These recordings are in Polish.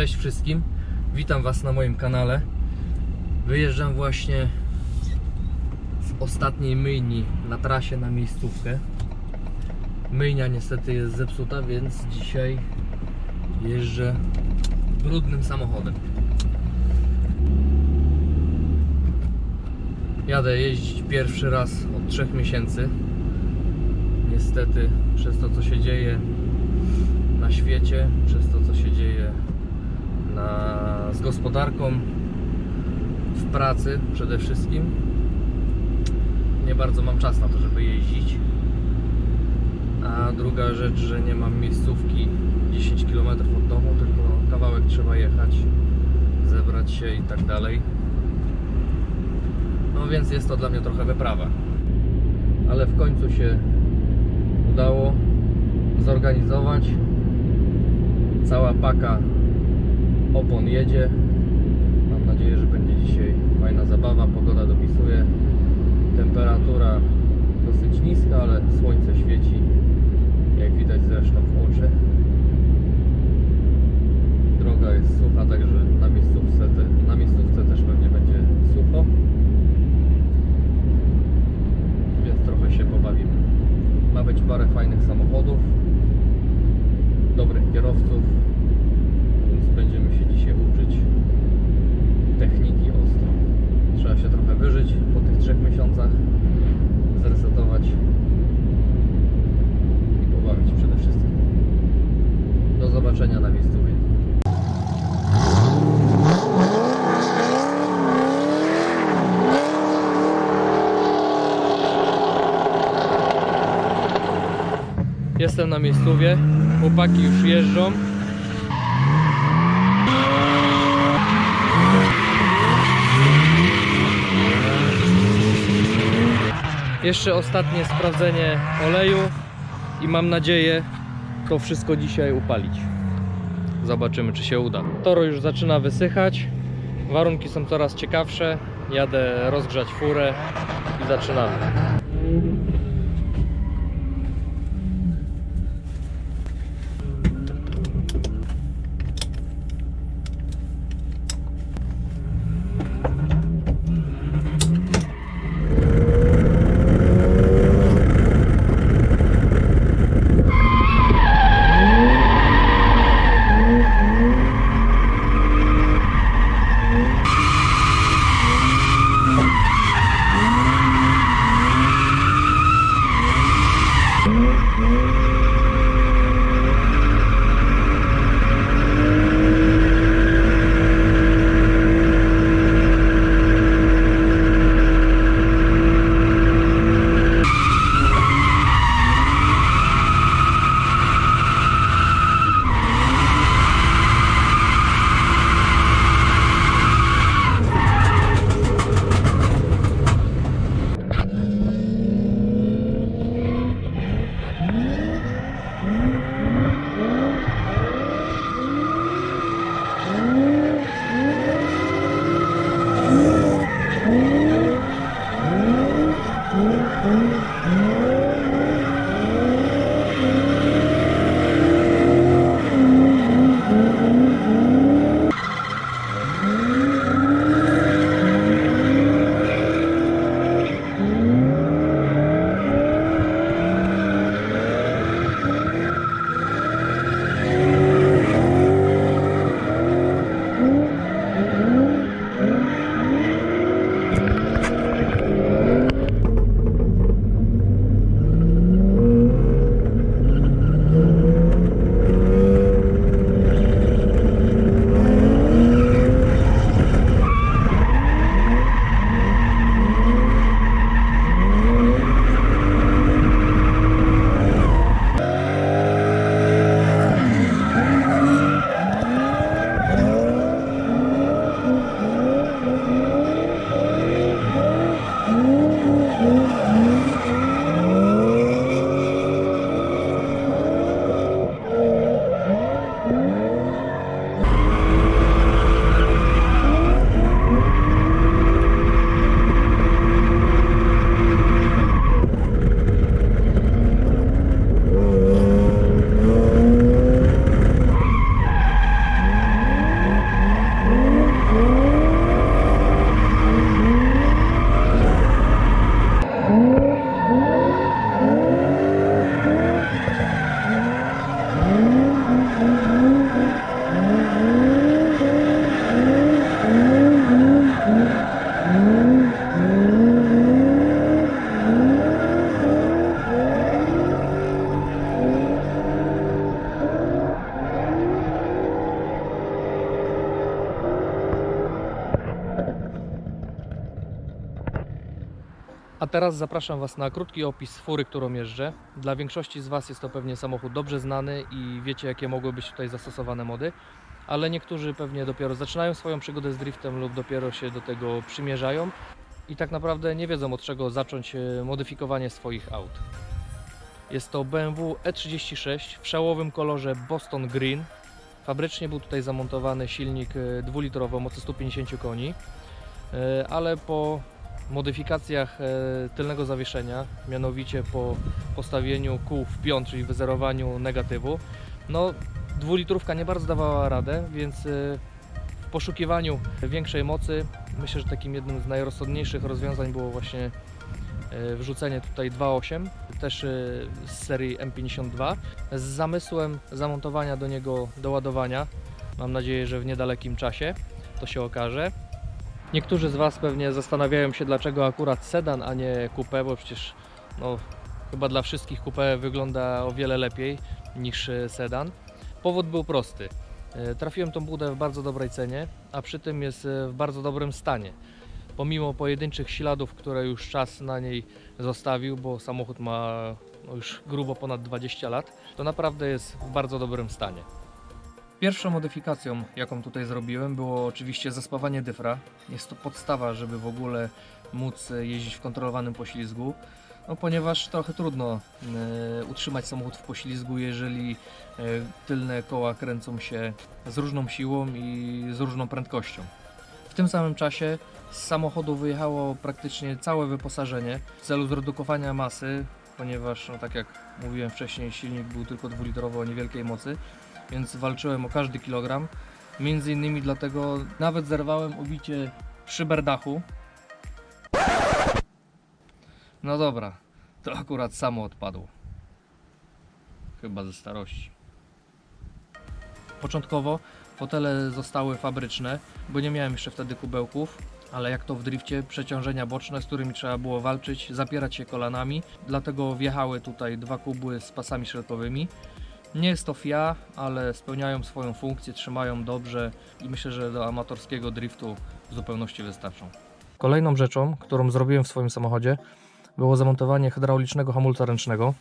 Cześć wszystkim, witam Was na moim kanale. Wyjeżdżam właśnie z ostatniej myjni na trasie na miejscówkę. Myjnia niestety jest zepsuta, więc dzisiaj jeżdżę brudnym samochodem. Jadę jeździć pierwszy raz od 3 miesięcy. Niestety przez to, co się dzieje na świecie, przez to, co się dzieje z gospodarką, w pracy przede wszystkim, nie bardzo mam czas na to, żeby jeździć. A druga rzecz, że nie mam miejscówki 10 km od domu, tylko kawałek trzeba jechać, zebrać się i tak dalej. No więc jest to dla mnie trochę wyprawa. Ale w końcu się udało zorganizować. Cała paka opon jedzie. Mam nadzieję, że będzie dzisiaj fajna zabawa. Pogoda dopisuje. Temperatura dosyć niska, ale słońce świeci, jak widać zresztą w oczy. Droga jest sucha, także na miejscówce też pewnie będzie sucho. Więc trochę się pobawimy. Ma być parę fajnych samochodów, dobrych kierowców, więc będziemy się dzisiaj uczyć techniki ostro. Trzeba się trochę wyżyć po tych 3 miesiącach, zresetować i pobawić przede wszystkim. Do zobaczenia na miejscówie. Jestem na miejscówie, chłopaki już jeżdżą. Jeszcze ostatnie sprawdzenie oleju i mam nadzieję to wszystko dzisiaj upalić. Zobaczymy, czy się uda. Toro już zaczyna wysychać, warunki są coraz ciekawsze. Jadę rozgrzać furę i zaczynamy. A teraz zapraszam Was na krótki opis fury, którą jeżdżę. Dla większości z Was jest to pewnie samochód dobrze znany i wiecie, jakie mogły być tutaj zastosowane mody, ale niektórzy pewnie dopiero zaczynają swoją przygodę z driftem lub dopiero się do tego przymierzają i tak naprawdę nie wiedzą, od czego zacząć modyfikowanie swoich aut. Jest to BMW E36 w szałowym kolorze Boston Green. Fabrycznie był tutaj zamontowany silnik 2-litrowy o mocy 150 koni, ale po modyfikacjach tylnego zawieszenia, mianowicie po postawieniu kół w pion, czyli wyzerowaniu negatywu, no 2-litrówka nie bardzo dawała radę, więc w poszukiwaniu większej mocy myślę, że takim jednym z najrozsądniejszych rozwiązań było właśnie wrzucenie tutaj 2.8, też z serii M52, z zamysłem zamontowania do niego doładowania. Mam nadzieję, że w niedalekim czasie to się okaże. Niektórzy z Was pewnie zastanawiają się, dlaczego akurat sedan, a nie coupé, bo przecież no, chyba dla wszystkich coupé wygląda o wiele lepiej niż sedan. Powód był prosty. Trafiłem tą budę w bardzo dobrej cenie, a przy tym jest w bardzo dobrym stanie. Pomimo pojedynczych śladów, które już czas na niej zostawił, bo samochód ma no, już grubo ponad 20 lat, to naprawdę jest w bardzo dobrym stanie. Pierwszą modyfikacją, jaką tutaj zrobiłem, było oczywiście zaspawanie dyfra. Jest to podstawa, żeby w ogóle móc jeździć w kontrolowanym poślizgu, no, ponieważ trochę trudno utrzymać samochód w poślizgu, jeżeli tylne koła kręcą się z różną siłą i z różną prędkością. W tym samym czasie z samochodu wyjechało praktycznie całe wyposażenie w celu zredukowania masy, ponieważ no, tak jak mówiłem wcześniej, silnik był tylko 2-litrowy o niewielkiej mocy, więc walczyłem o każdy kilogram. Między innymi dlatego nawet zerwałem obicie szyber dachu. No dobra, to akurat samo odpadło. Chyba ze starości. Początkowo fotele zostały fabryczne, bo nie miałem jeszcze wtedy kubełków, ale jak to w drifcie, przeciążenia boczne, z którymi trzeba było walczyć, zapierać się kolanami, dlatego wjechały tutaj dwa kubły z pasami szerokowymi. Nie jest to FIA, ale spełniają swoją funkcję, trzymają dobrze i myślę, że do amatorskiego driftu w zupełności wystarczą. Kolejną rzeczą, którą zrobiłem w swoim samochodzie, było zamontowanie hydraulicznego hamulca ręcznego.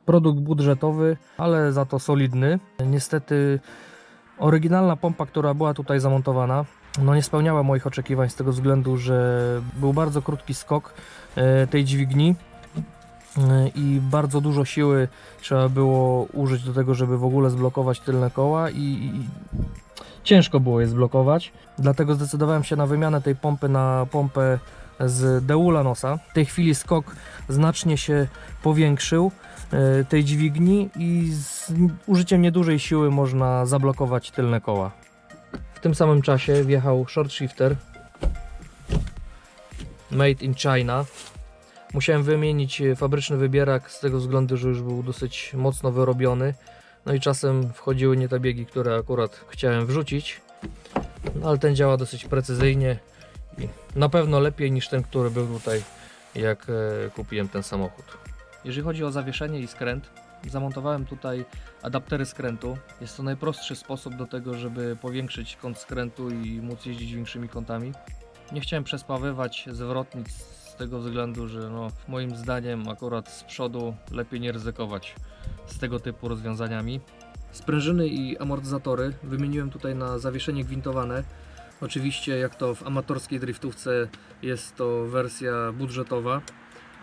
Produkt budżetowy, ale za to solidny. Niestety oryginalna pompa, która była tutaj zamontowana, no nie spełniała moich oczekiwań z tego względu, że był bardzo krótki skok tej dźwigni i bardzo dużo siły trzeba było użyć do tego, żeby w ogóle zblokować tylne koła i ciężko było je zblokować. Dlatego zdecydowałem się na wymianę tej pompy na pompę z Deulanosa. W tej chwili skok znacznie się powiększył tej dźwigni i z użyciem niedużej siły można zablokować tylne koła. W tym samym czasie wjechał short shifter made in China. Musiałem wymienić fabryczny wybierak z tego względu, że już był dosyć mocno wyrobiony. No i czasem wchodziły nie te biegi, które akurat chciałem wrzucić. No, ale ten działa dosyć precyzyjnie i na pewno lepiej niż ten, który był tutaj, jak kupiłem ten samochód. Jeżeli chodzi o zawieszenie i skręt, zamontowałem tutaj adaptery skrętu. Jest to najprostszy sposób do tego, żeby powiększyć kąt skrętu i móc jeździć większymi kątami. Nie chciałem przespawywać zwrotnic z tego względu, że no, moim zdaniem akurat z przodu lepiej nie ryzykować z tego typu rozwiązaniami. Sprężyny i amortyzatory wymieniłem tutaj na zawieszenie gwintowane. Oczywiście jak to w amatorskiej driftówce jest to wersja budżetowa,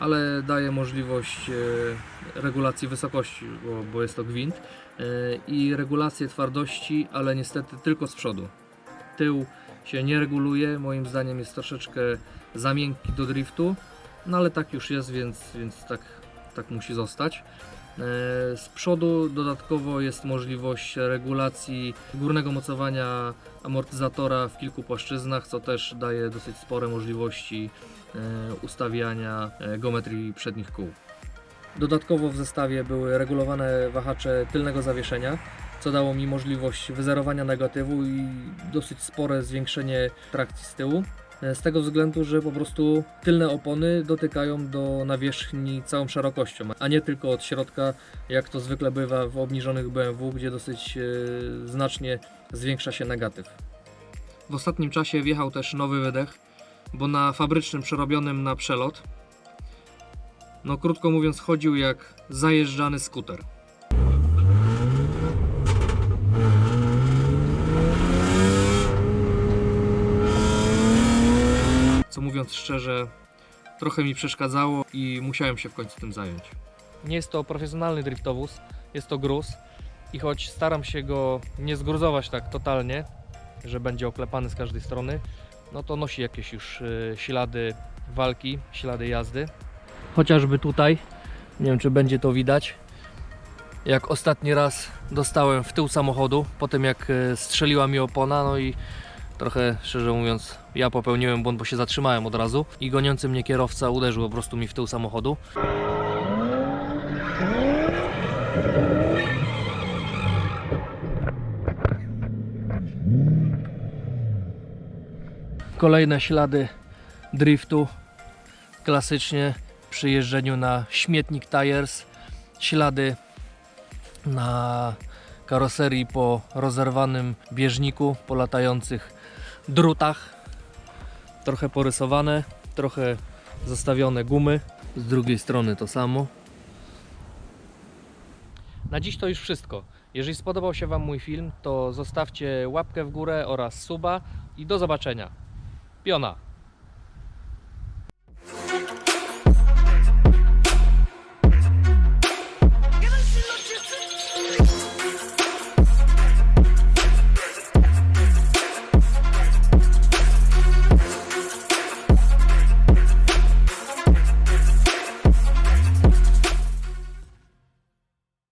ale daje możliwość regulacji wysokości, bo jest to gwint, i regulację twardości, ale niestety tylko z przodu. Tył się nie reguluje, moim zdaniem jest troszeczkę za miękki do driftu, no ale tak już jest, więc tak musi zostać. Z przodu dodatkowo jest możliwość regulacji górnego mocowania amortyzatora w kilku płaszczyznach, co też daje dosyć spore możliwości ustawiania geometrii przednich kół. Dodatkowo w zestawie były regulowane wahacze tylnego zawieszenia, co dało mi możliwość wyzerowania negatywu i dosyć spore zwiększenie trakcji z tyłu. Z tego względu, że po prostu tylne opony dotykają do nawierzchni całą szerokością, a nie tylko od środka, jak to zwykle bywa w obniżonych BMW, gdzie dosyć znacznie zwiększa się negatyw. W ostatnim czasie wjechał też nowy wydech bo na fabrycznym przerobionym na przelot, no krótko mówiąc, chodził jak zajeżdżany skuter. Co mówiąc szczerze, trochę mi przeszkadzało i musiałem się w końcu tym zająć. Nie jest to profesjonalny driftowóz, jest to gruz i choć staram się go nie zgruzować tak totalnie, że będzie oklepany z każdej strony, no to nosi jakieś już ślady walki, ślady jazdy. Chociażby tutaj, nie wiem czy będzie to widać, jak ostatni raz dostałem w tył samochodu, po tym jak strzeliła mi opona, no i trochę, szczerze mówiąc, ja popełniłem błąd, bo się zatrzymałem od razu i goniący mnie kierowca uderzył po prostu mi w tył samochodu. Kolejne ślady driftu, klasycznie przy jeżdżeniu na śmietnik tires, ślady na karoserii po rozerwanym bieżniku, po latających drutach, trochę porysowane, trochę zostawione gumy, z drugiej strony to samo. Na dziś to już wszystko. Jeżeli spodobał się Wam mój film, to zostawcie łapkę w górę oraz suba i do zobaczenia. Piona!